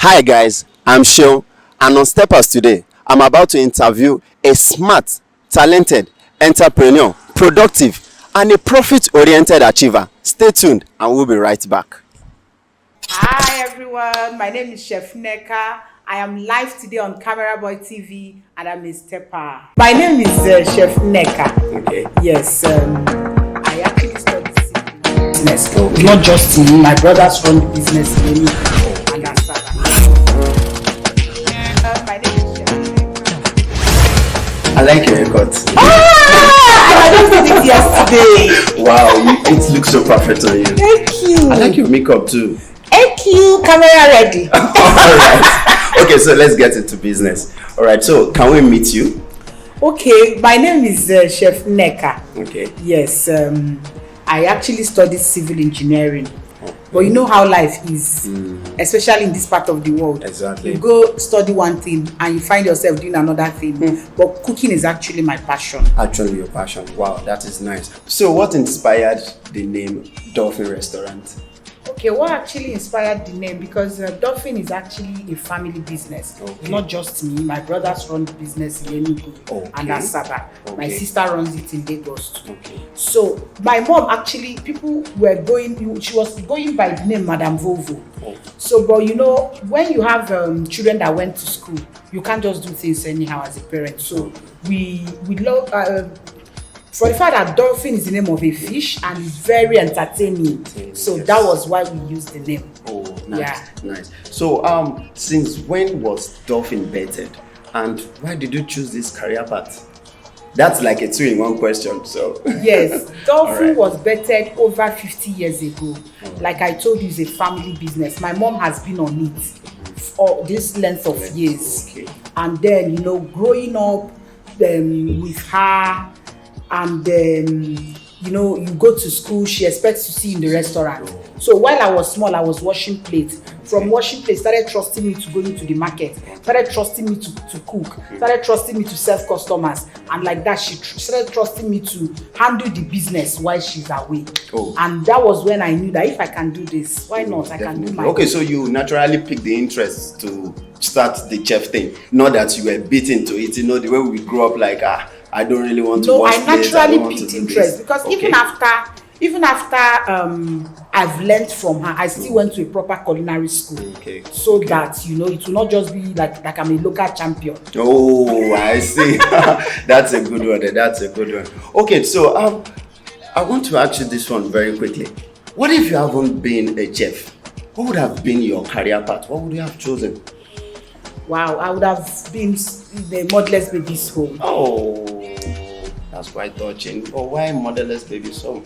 Hi guys, I'm Sean, and on STEPPA today, I'm about to interview a smart, talented entrepreneur, productive, and a profit-oriented achiever. Stay tuned and we'll be right back. Hi everyone, my name is Chef Nneka. I am live today on CameraBoy TV and I'm a STEPPA. My name is Chef Nneka. Okay. Yes, I actually studied business. Okay. Not just me, my brothers run the business in Nneka and Asaba. My name is Chef Nneka. I like your haircut. I just did it yesterday. Wow, it looks so perfect on you. Thank you. I like your makeup too. Thank you. Camera ready. All right. Okay, so let's get into business. All right, so can we meet you? Okay, my name is Chef Nneka. Okay. Yes, I actually studied civil engineering. But you know how life is, especially in this part of the world. Exactly. You go study one thing and you find yourself doing another thing. But cooking is actually my passion. Actually, your passion. Wow, that is nice. So, what inspired the name Dolphin Restaurant? Okay, what actually inspired the name? Because Dolphin is actually a family business. Okay. Not just me. My brothers run the business in Enugu and Asaba. Okay. My sister runs it in Lagos too. Okay. So my mom actually, people were going. She was going by the name Madame Vovo. Oh. So, but you know, when you have children that went to school, you can't just do things anyhow as a parent. So we love. For the fact that dolphin is the name of a fish and it's very entertaining, so yes. that was why we used the name. Oh, nice, Yeah. nice. So, since when was Dolphin betted, and why did you choose this career path? That's like a two-in-one question. So, Yes, dolphin Alright. was betted over 50 years ago. Like I told you, it's a family business. My mom has been on it for this length of years, Okay. and then you know, growing up with her. And you know, you go to school, she expects to see you in the restaurant. So while I was small, I was washing plates. From washing plates, started trusting me to go into the market, started trusting me to cook, started trusting me to serve customers, and like that she started trusting me to handle the business while she's away. Oh. And that was when I knew that if I can do this, why not? I can do my Okay, so you naturally picked the interest to start the chef thing, not that you were beaten to it. You know, the way we grew up, like I don't really want to No, watch I plays, I don't naturally want to picked do interest this. because Okay. even after I've learned from her, I still went to a proper culinary school. Okay. So that you know it will not just be like I'm a local champion. Oh, I see. That's a good one. That's a good one. Okay, so I want to ask you this one very quickly. What if you haven't been a chef? What would have been your career path? What would you have chosen? Wow, I would have been the motherless baby's home. Oh, that's quite touching. Oh, why motherless baby's home?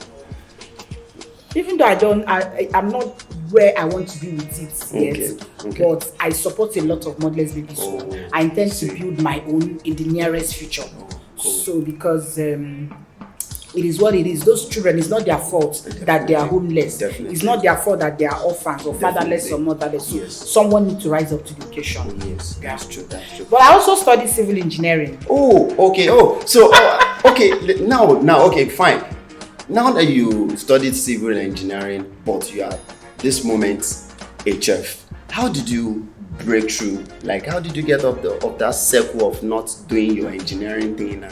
Even though I'm not where I want to be with it yet, Okay. but I support a lot of motherless babies. Oh, I intend to build my own in the nearest future. Cool. So because it is what it is. Those children, it's not their fault that they are homeless. Definitely. It's not their fault that they are orphans or fatherless or motherless. So Yes. someone needs to rise up to the occasion. Yes, that's true. That's true. But I also studied civil engineering. Oh, okay. Oh, so okay. Now, okay, fine. Now that you studied civil engineering, but you are this moment a chef, how did you break through? Like, how did you get up that circle of not doing your engineering thing?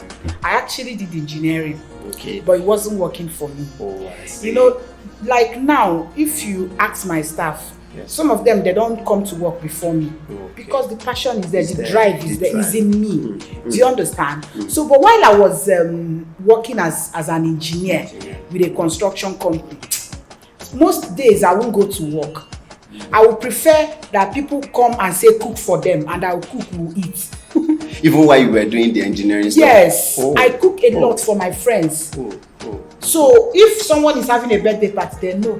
I actually did engineering, Okay. but it wasn't working for me. Oh, I see. You know, like now, if you ask my staff, Yes. some of them they don't come to work before me Okay. because the passion is there, It's the there, drive the is there, is drive. in me. Do you understand? So, but while I was working as an engineer with a construction company, most days I won't go to work. I would prefer that people come and say cook for them, and I will cook, we'll eat. Even while you were doing the engineering stuff? Yes, Oh. I cook a lot for my friends. Oh. So if someone is having a birthday party, they know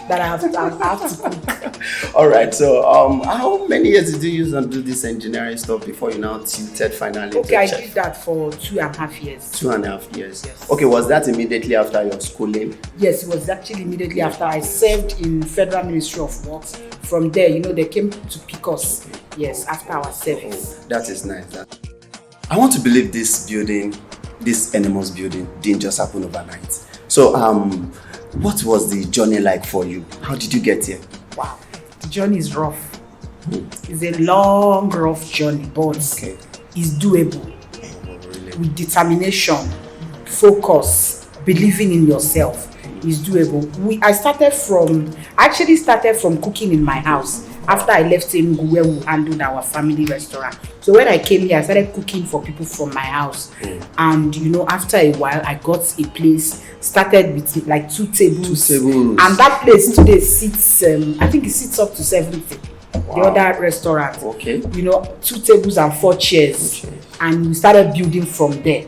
that I have to cook. All right. So, how many years did you use and do this engineering stuff before you now tilted finally? Okay, to I chef? did that for 2.5 years. 2.5 years. Yes. Okay, was that immediately after your schooling? Yes, it was actually immediately after I served in Federal Ministry of Works. From there, you know, they came to pick us. Yes, after our service. That is nice. I want to believe this enormous building didn't just happen overnight. So, what was the journey like for you? How did you get here? Wow, the journey is rough. It's a long, rough journey, but it's doable. With determination, focus, believing in yourself is doable. I actually started from cooking in my house after I left Enugu, where we handled our family restaurant. So when I came here, I started cooking for people from my house. And after a while, I got a place, started with like 2 tables. And that place today sits, I think it sits up to 70. Wow. The other restaurant. 2 tables and 4 chairs. And we started building from there.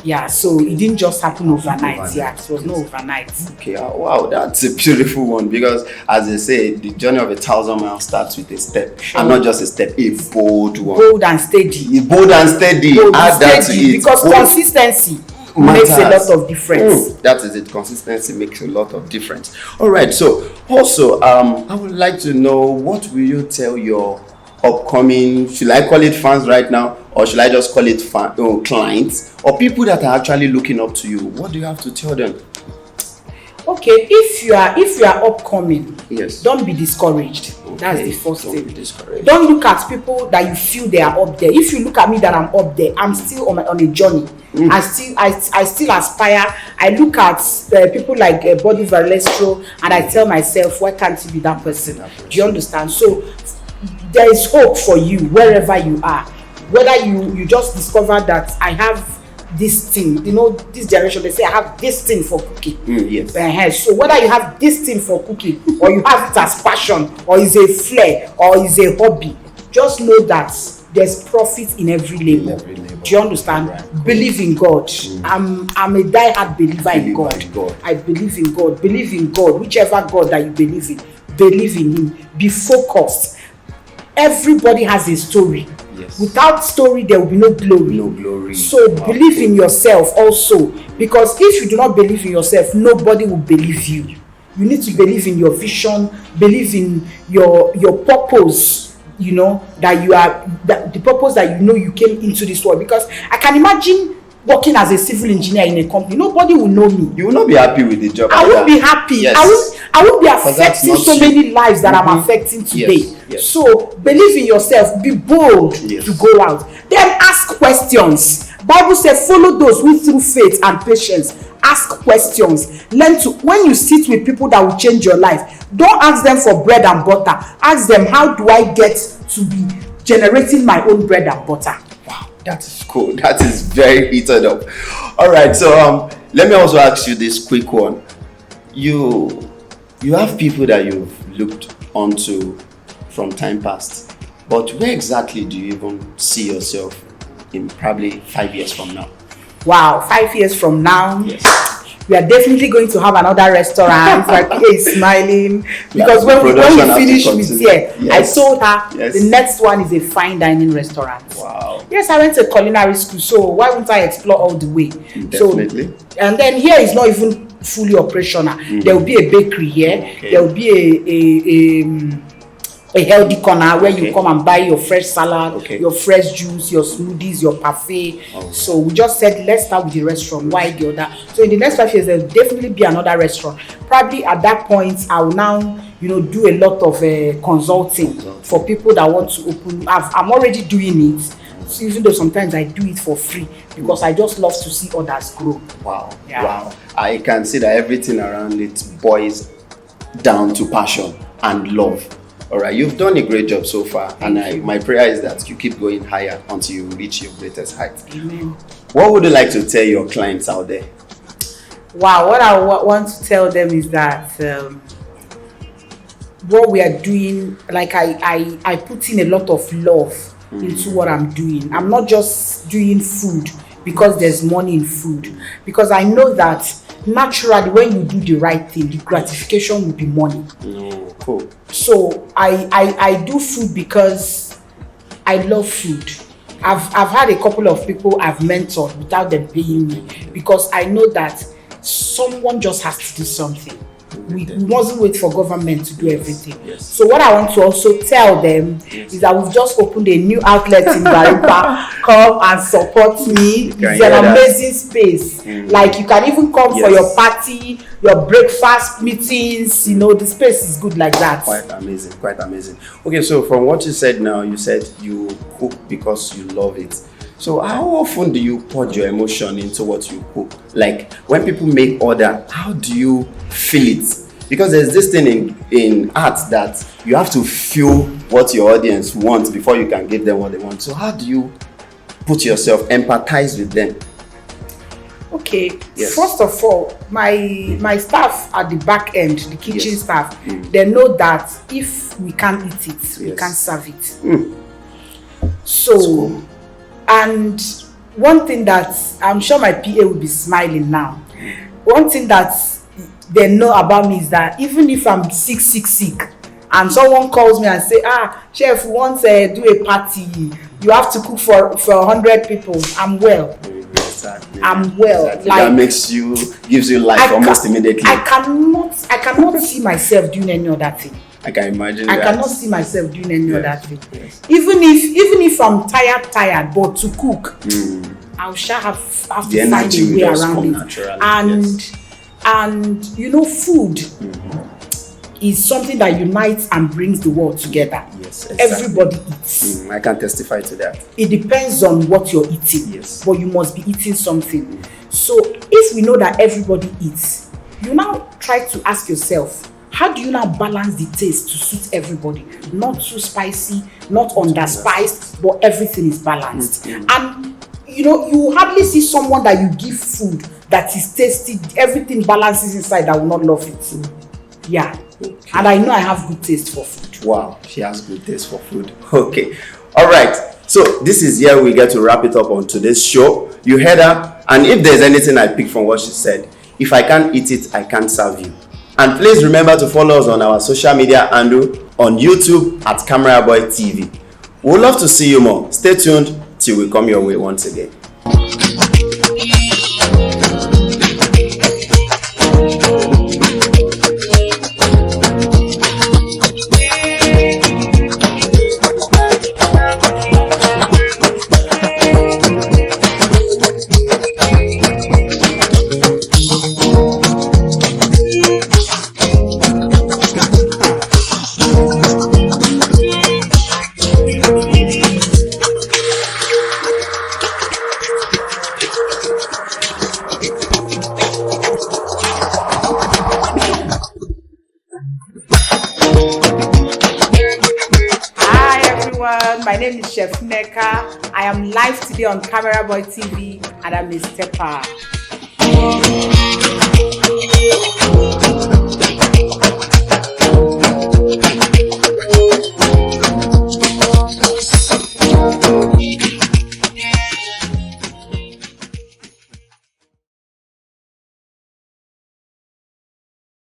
Yeah, so it didn't just happen overnight. Yeah, it was no overnight. Okay, wow, that's a beautiful one, because as they say, the journey of 1,000 miles starts with a step. And not just a step, a bold one. Bold and steady. Bold and steady. Add that to it. Because consistency makes a lot of difference. That is it. Consistency makes a lot of difference. All right. So also, I would like to know, what will you tell your upcoming, should I call it fans right now, or should I just call it clients, or people that are actually looking up to you? What do you have to tell them? Okay, if you are upcoming, don't be discouraged. That's the first thing. Don't look at people that you feel they are up there. If you look at me that I'm up there, I'm still on a journey. I still aspire. I look at people like Body Valestro, and I tell myself, why can't you be that person? Do you understand? So there is hope for you wherever you are. Whether you just discover that I have this thing, this generation, they say I have this thing for cooking. So whether you have this thing for cooking, or you have it as passion, or is a flair, or is a hobby, just know that there's profit in every labor. Do you understand? Right. Believe in God. I'm a die-hard believer in God. I believe in God. Believe in God. Whichever God that you believe in Him. Be focused. Everybody has a story. Without story, there will be no glory. So believe in yourself also, because if you do not believe in yourself, nobody will believe you. You need to believe in your vision, believe in your purpose. That you are the purpose that you came into this world. Because I can imagine working as a civil engineer in a company, nobody will know me. You will not be happy with the job. I won't be happy. I won't be affecting so many lives that I'm affecting today. So believe in yourself, be bold to go out. Then ask questions. Bible says, follow those who through faith and patience ask questions. Learn to, when you sit with people that will change your life, don't ask them for bread and butter. Ask them, how do I get to be generating my own bread and butter? Wow, that is cool. That is very heated up. All right, so let me also ask you this quick one. You have people that you've looked onto from time past, but where exactly do you even see yourself in probably 5 years from now? Wow, 5 years from now? Yes. We are definitely going to have another restaurant. Like, is smiling, because when we finish with here, I told her the next one is a fine dining restaurant. Wow. Yes, I went to culinary school, so why won't I explore all the way? Definitely. So, and then here is not even fully operational. There will be a bakery here. There will be a healthy corner where you come and buy your fresh salad, your fresh juice, your smoothies, your parfait. So we just said, let's start with the restaurant. Why the other? So in the next 5 years, there will definitely be another restaurant. Probably at that point, I will now, do a lot of consulting for people that want to open. I'm already doing it. So even though sometimes I do it for free, because I just love to see others grow. Wow. I can see that everything around it boils down to passion and love. All right, you've done a great job so far, and my prayer is that you keep going higher until you reach your greatest height. Amen. What would you like to tell your clients out there? Wow, what I want to tell them is that what we are doing, like I put in a lot of love into what I'm doing. I'm not just doing food because there's money in food, because I know that naturally when you do the right thing, the gratification will be money. Cool. So I do food because I love food. I've had a couple of people I've mentored without them paying me, because I know that someone just has to do something. We mustn't wait for government to do everything. Yes. So what I want to also tell them is that we've just opened a new outlet in Baripa. Come and support me. It's an amazing space. Like, you can even come for your party, your breakfast meetings. The space is good like that. Quite amazing, quite amazing. Okay, so from what you said now, you said you cook because you love it. So how often do you put your emotion into what you cook? Like, when people make order, how do you feel it? Because there's this thing in art that you have to feel what your audience wants before you can give them what they want. So how do you put yourself, empathize with them? Okay, first of all, my staff at the back end, the kitchen staff, they know that if we can't eat it, we can't serve it. So, cool. And one thing that I'm sure my PA will be smiling now, one thing that they know about me is that even if I'm sick, and someone calls me and say, chef, we want to do a party, you have to cook for 100 people, I'm well. Exactly. I'm well. Exactly. Like, that gives you life almost immediately. I cannot see myself doing any other thing. I can imagine. I cannot see myself doing any other thing. Yes. Even if I'm tired, but to cook, I shall have to find a way around it. And food is something that unites and brings the world together. Yes, exactly. Everybody eats. I can testify to that. It depends on what you're eating. Yes. But you must be eating something. So if we know that everybody eats, you now try to ask yourself, how do you now balance the taste to suit everybody? Not too spicy, not underspiced, but everything is balanced. And you hardly see someone that you give food that is tasty, everything balances inside, that will not love it. Yeah. Okay. And I know I have good taste for food. Wow, she has good taste for food. Okay. All right. So this is here we get to wrap it up on today's show. You heard her. And if there's anything I pick from what she said, if I can't eat it, I can't serve you. And please remember to follow us on our social media handle on YouTube at CameraBoy TV. We would love to see you more. Stay tuned till we come your way once again. My name is Chef Nneka. I am live today on CameraBoy TV and I'm a STEPPA.